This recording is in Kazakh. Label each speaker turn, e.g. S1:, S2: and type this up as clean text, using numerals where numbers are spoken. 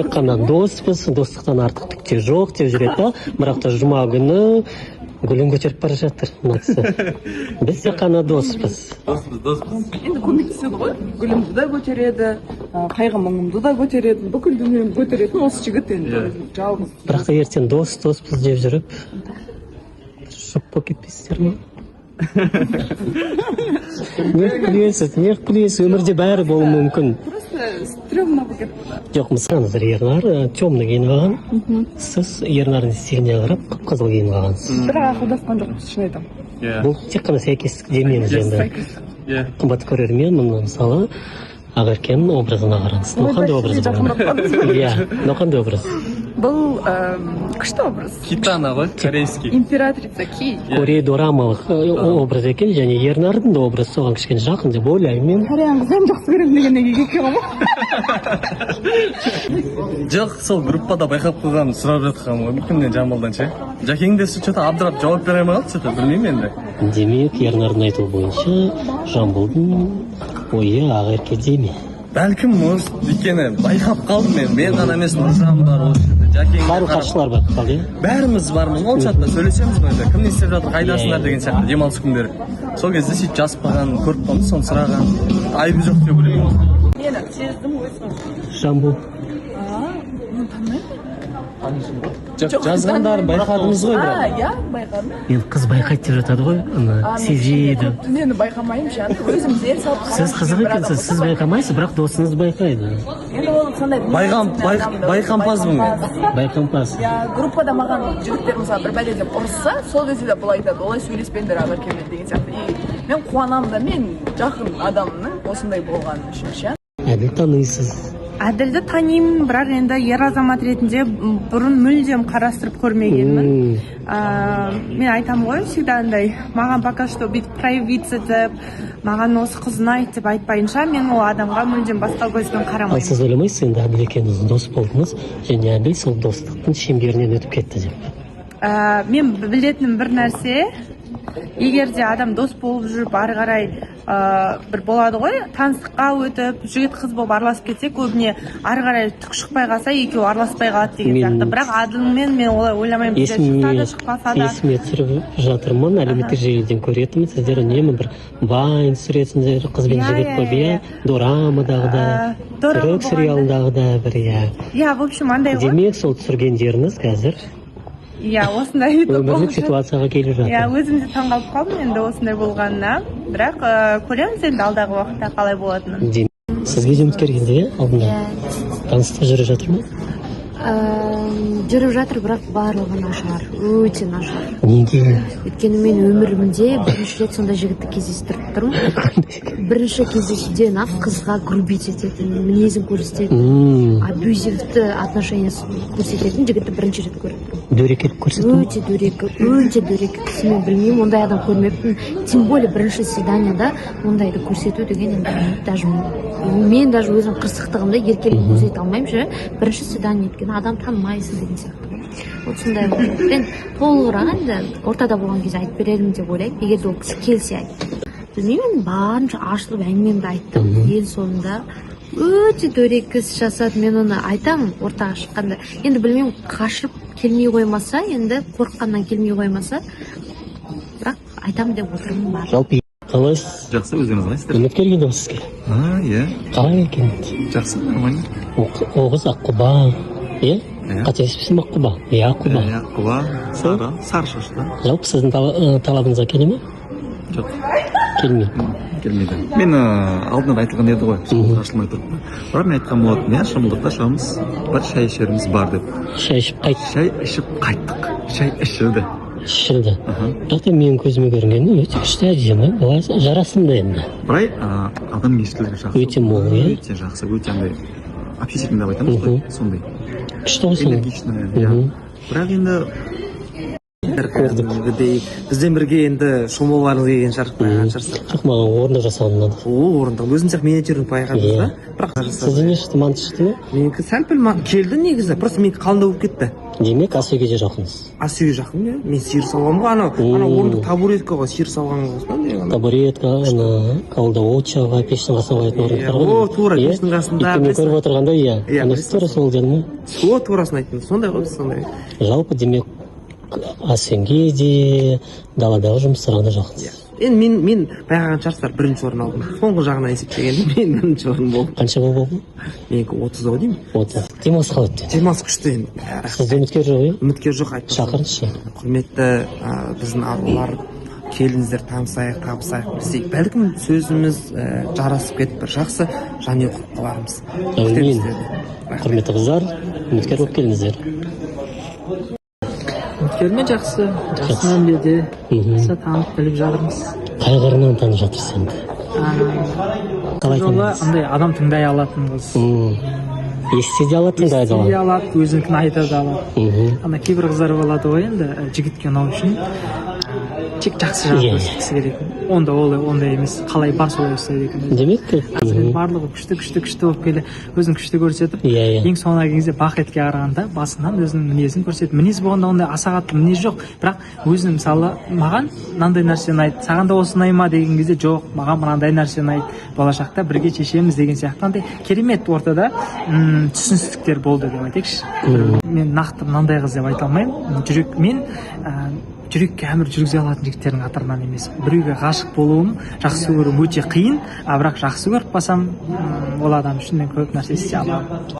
S1: Тек қана доспыз, достықтан артық түк те жоқ деп жүреді да, бірақ та жұма күні гүлін көтеріп бара жатыр мына кісі. Біз тек қана доспыз.
S2: Енді көмектеседі ғой. Гүлімді да көтереді, қайғы мұңымды да көтереді, бүкіл дүниемді көтеретін осы жігіт енді жалғыз.
S1: Бірақ та ертең доспыз деп жүріп, шоқ болып кетпейсіздер ме? Не білесіз, өмірде бәрі болуы мүмкін.
S2: Стрёмно болып кетті.
S1: Жоқ, мысалыңыздар, Ернар темный киініп алған, сіз Ернардың стиліне қарап қып-қызыл киініп алғансыз.
S2: Бірақ ақылдасқан жоқпыз, шын айтамын.
S1: Бұл тек қана сәйкестік демейміз енді. Қымбат көрермен, мұны мысалы Ақеркен образына қараңыз. Қандай образ бұл? Иә, қандай образ?
S2: Бұл күшті образ.
S3: Китана ғой, корейский.
S2: Императрица Ки.
S1: Корей дорамалық образ екен, және Ернардың да образы соған кішкене жақын деп ойлаймын мен.
S2: Кореяны қыздан жақсы көремін дегеннен кейін ғой.
S3: Жоқ, сол группада байқап қойған сұрап жатқан ғой, кімнен Жамалдан ше. Жакең де что-то абдырап жауап бере алмай қалды, что-то білмеймін енді.
S1: Демек, Ернардың айтуы бойынша Жамбылдың ойы Ақеркеде ме?
S3: Бәлкім осы өйткені байқап қалдым мен ғана емес, Нұржан бар осы жерде, Жакең
S1: Барлық қатысушылар байқап қалды, иә?
S3: бәріміз бармыз, ол чатта сөйлесеміз ғой енді, кім не істеп жатыр, қайдасыңдар деген сияқты демалыс күндері. Сол кезде сөйтіп жазып қалған, көріп қалды, соны сұраған, айыбы жоқ деп ойлаймын.
S2: Мені сездім өзім.
S1: Жамбыл.
S2: Оны танымаймын.
S3: Жазғандарын байқадыңыз ғой бірақ.
S2: Иә, байқадым.
S1: Енді қыз байқайды деп жатады ғой, сезеді.
S2: Дүниені байқамаймын ше, өзім зер салып.
S1: Сіз қызық екенсіз, сіз байқамайсыз, бірақ досыңыз байқайды.
S2: Енді ол сондай
S3: Байқампазбын мен.
S1: Байқампаз.
S2: Группада маған жігіттер мысалы бір бәле деп ұрысса, сол кезде де бұл айтады, олай сөйлеспеңдер Ақеркемен деген сияқты. Мен қуанамын да, мен жақын адамның осындай болғаны үшін ше.
S1: Әділ танисыз.
S4: Әділді танимын, бірақ енді ер азамат ретінде бұрын мүлдем қарастырып көрмегенмін. Мен айтамын ғой, всегда андай, маған пока что бүйтіп проявиться деп, маған осы қыз ұнайды деп айтпайынша, мен ол адамға мүлдем басқа көзбен
S1: Ал
S4: қарамаймын.
S1: сіз ойламайсыз, енді Әділ екеуіңіз дос болдыңыз, және Әділ сол достықтың шеңберінен өтіп кетті деп.
S4: Мен білетінім бір нәрсе, егер де адам дос болып жүріп ары қарай бір болады ғой, таныстыққа өтіп жігіт қыз болып араласып кетсе, көбіне ары қарай түк шықпай қалса екеуі араласпай қалады деген сияқты. Бірақ Адылмен мен олай ойламаймын, бізде шықса да шықпаса да.
S1: Есіме түсіріп жатырмын, әлеуметтік желіден көретінмін, сіздер үнемі бір вайн түсіретсіңдер, қыз бен жігіт болып, иә, дорамадағы да, түрік сериалындағы да бір, иә.
S4: Иә, в общем, андай ғой.
S1: Демек, сол түсіргендеріңіз қазір
S4: Иә, осындай
S1: өмірлік ситуацияға келіп жатыр.
S4: Иә, өзім де таңғалып қалдым енді осындай болғанына. Бірақ көреміз енді алдағы уақытта қалай болатынын.
S1: Сізге де үміткер келді, иә, алдында? Таныстық жүріп жатыр ма?
S5: Жүріп жатыр, бірақ барлығы нашар, өте нашар.
S1: Неге?
S5: Өйткені мен өмірімде бірінші рет сондай жігітті кездестіріп тұрмын. Бірінші кездесуден ақ қызға грубить ететін, мінезін көрсететін, абьюзивті отношения көрсететін жігітті бірінші рет көріп тұрмын.
S1: Дөрекі көрсету?
S5: Өте дөрекі кісі, мен білмеймін, ондай адам көрмеппін. Тем более бірінші свиданияда ондайды көрсету деген мен даже өзім қырсықтығымда еркелік көрсете алмаймын ше. Бірінші свидание еткен адам танымайсың деген сияқты. Вот сондай болды. Мен толығырақ енді ортада болған кезде айтып берермін деп ойлаймын, егер ол кісі келсе айтты. Білмеймін, барынша ашылып әңгімемді айттым. Ең соңында өте дөрекі іс жасады. Мен оны айтамын ортаға шыққанда. Енді білмеймін, қашып келмей қоймаса, енді қорыққаннан келмей қоймаса, бірақ айтамын деп отырмын бар.
S1: Жалпы қалайсыз?
S3: Жақсы, өздеріңіз қалайсыздар?
S1: Үміткер келді ғой сізге?
S3: Иә.
S1: Қалай екен?
S3: Жақсы, нормально.
S1: Оғыз Аққұба, иә? Қателеспесем Аққұба? Иә, Аққұба.
S3: Аққұба, сары шашты.
S1: Жалпы сіздің талабыңызға келе ме?
S3: Жоқ.
S1: Келмейді.
S3: Мен алдынан айтылған еді ғой, соңғы ашылмай тұрып. Бірақ мен айтқан болатын, иә, шымылдықта шығамыз, бір шай ішеріміз бар деп.
S1: Шай ішіп қайттық.
S3: Шай ішіп қайттық. Шай ішілді.
S1: Ішілді. Бірақ та менің көзіме көрінгені өте күшті әдемі, былай жарасымды енді.
S3: Былай адам естілігі жақсы.
S1: Өте мол, иә?
S3: Өте жақсы, өте андай общительный деп айтамыз ғой, сондай.
S1: Күшті ғой сондай.
S3: Энергичный, иә. Бірақ енді кәдімгідей бізбен бірге енді шомылғыларыңыз келген шығар, байқаған шығарсыздар.
S1: жоқ маған орындық жасау ұнады.
S3: Орындық өзің сияқты миниатюрный байқадыңыз да, бірақ
S1: Сізде не шықты, манты шықты ма?
S3: менікі сәл пәл келді негізі, просто менікі қалыңдау болып кетті.
S1: Демек асүйге де жақынсыз.
S3: Асүйге жақын иә, мен сиыр салғанмын ғой, анау орындық табуретка ғой, сиыр салған ғой.
S1: Табуретка, ана ауылда очаға пештің қасына қоятын орындықтар ғой.
S3: О, тура пештің қасында.
S1: Өйткені көріп отырғанда иә, ана тура сол дедім ғой.
S3: О, турасын айттыңыз, сондай ғой, сондай.
S1: Жалпы демек асүйге де даладағы жұмыстарға да жақынсыз.
S3: Енді мен байқаған шығарсыздар бірінші орын алдым. Соңғы жағынан есептегенде мен бірінші орын болдым.
S1: Қанша бал болды?
S3: Менікі 30 деймін.
S1: 30. Демалыс қалай өтті?
S3: Демалыс күшті енді.
S1: Сізде үміткер жоқ иә?
S3: Үміткер жоқ айтып.
S1: Шақырыңызшы.
S3: Құрметті біздің ағалар, келіңіздер, танысайық, табысайық, білсейік. Бәлкім сөзіміз жарасып кетіп бір жақсы жанұя құрып қалармыз.
S1: Құрметті қыздар, үміткер болып келіңіздер.
S6: Үміткермен жақсы мәміледе танып біліп жатырмыз.
S1: Қай қырынан танып жатырсыз енді?
S6: Жолы андай адам тыңдай алатын қыз.
S1: Ести де алады, тыңдай да
S6: Ести
S1: алады.
S6: алады, өзінікін айта да алады. Ана кейбір қыздар болады ғой енді жігітке ұнау үшін тек жақсы жағын көрсеткісі келетін. Онда ондай емес, қалай бар солай ұстайды екен.
S1: Демек
S6: Әзірге барлығы күшті болып келе өзін күшті көрсетіп, ең соңына кезде бақетке қарағанда басынан өзінің мінезін көрсетіп, мінез болғанда ондай аса қатты мінез жоқ, бірақ өзінің мысалы маған мынандай нәрсені айт, саған да осы ұнай ма деген кезде жоқ, маған мынандай нәрсені айт, болашақта бірге шешеміз деген сияқты андай керемет ортада түсіністіктер болды деп айтайықшы. Мен нақты мынандай қыз деп айта алмаймын. Жүрекке әмір жүргізе алатын жігіттердің қатарынан емес. Біреуге ғашық болуым, жақсы көруім өте қиын, бірақ жақсы көріп қалсам, ол адам үшін мен көп нәрсе істей аламын.